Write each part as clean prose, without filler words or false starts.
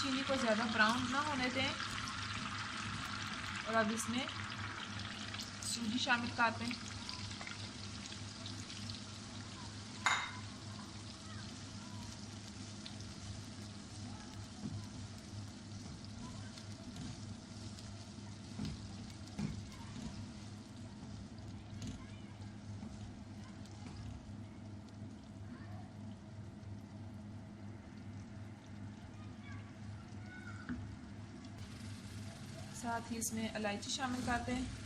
चीनी को ज़्यादा ब्राउन ना होने दें। और अब इसमें सूजी शामिल करते हैं। साथ ही इसमें इलायची शामिल करते हैं।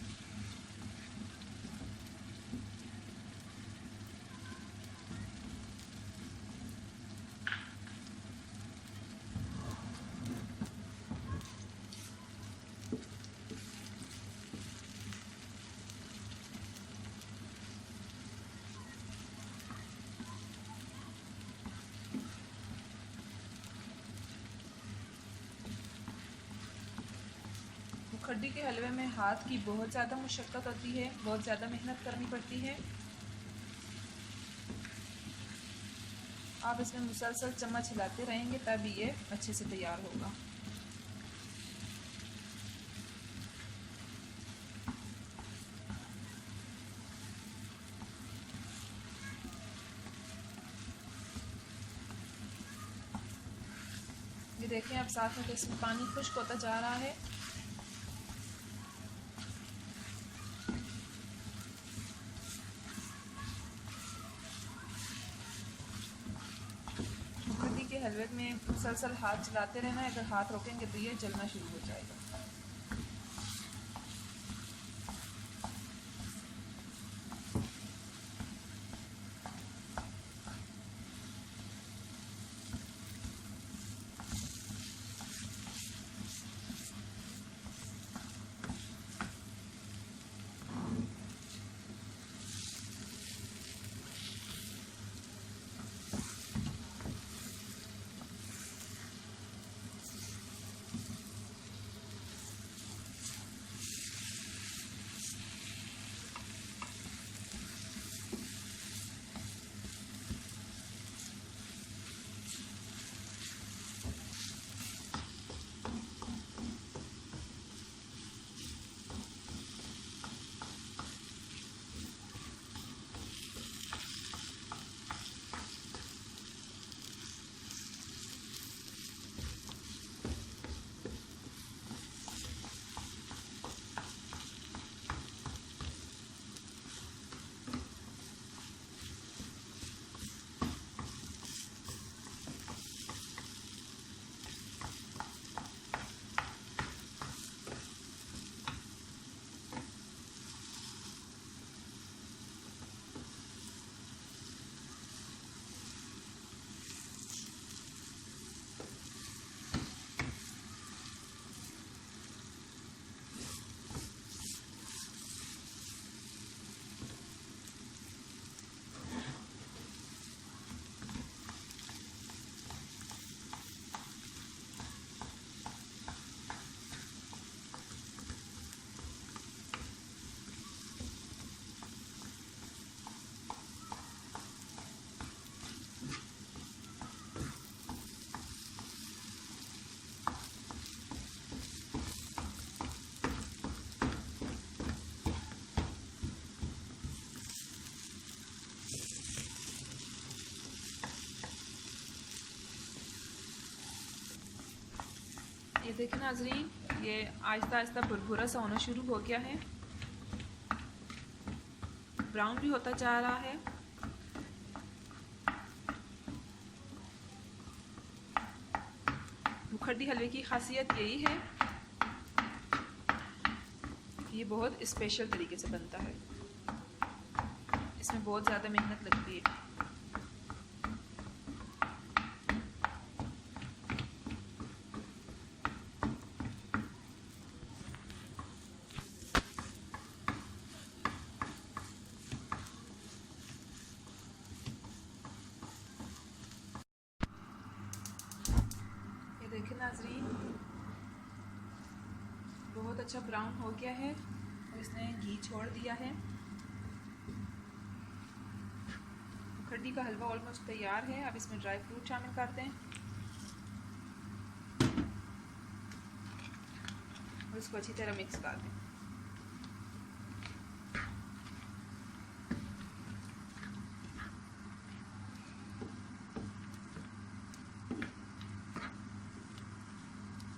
मुखर्डी के हलवे में हाथ की बहुत ज़्यादा मुशक्क़त होती है, बहुत ज़्यादा मेहनत करनी पड़ती है। आप इसमें मुसलसल चम्मच हिलाते रहेंगे तभी ये अच्छे से तैयार होगा। ये देखें अब साथ में इसमें पानी खुश्क होता जा रहा है। के हलवे में मुसलसल हाथ चलाते रहना है। अगर हाथ रोकेंगे तो ये जलना शुरू हो जाएगा। ये देखें नाजरीन, ये आहिस्ता आहिस्ता भुरभुरा सा होना शुरू हो गया है, ब्राउन भी होता जा रहा है। मुखर्डी हलवे की खासियत यही है कि ये बहुत स्पेशल तरीके से बनता है। इसमें बहुत ज़्यादा मेहनत लगती है। देखिए नाजरीन, बहुत अच्छा ब्राउन हो गया है और इसने घी छोड़ दिया है। मुखर्डी का हलवा ऑलमोस्ट तैयार है। अब इसमें ड्राई फ्रूट शामिल करते हैं। और इसको अच्छी तरह मिक्स कर दें।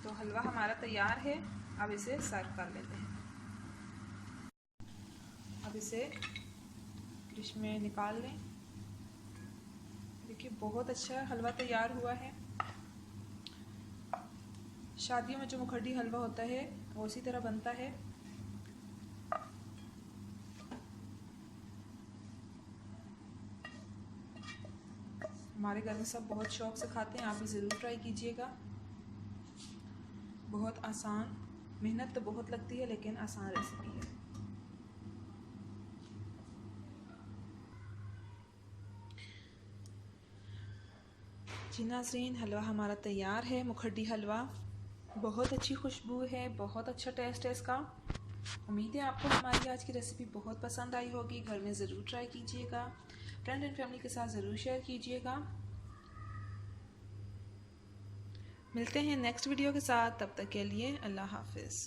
तो हलवा हमारा तैयार है। अब इसे सर्व कर लेते हैं। अब इसे डिश में निकाल लें। देखिए बहुत अच्छा हलवा तैयार हुआ है। शादियों में जो मुखर्डी हलवा होता है वो उसी तरह बनता है। हमारे घर में सब बहुत शौक से खाते हैं, आप भी ज़रूर ट्राई कीजिएगा। बहुत आसान, मेहनत तो बहुत लगती है लेकिन आसान रेसिपी है। जी नाज़रीन, हलवा हमारा तैयार है। मुखर्डी हलवा बहुत अच्छी खुशबू है, बहुत अच्छा टेस्ट है इसका। उम्मीद है आपको हमारी आज की रेसिपी बहुत पसंद आई होगी। घर में ज़रूर ट्राई कीजिएगा, फ्रेंड एंड फैमिली के साथ ज़रूर शेयर कीजिएगा। मिलते हैं नेक्स्ट वीडियो के साथ, तब तक के लिए अल्लाह हाफिज़।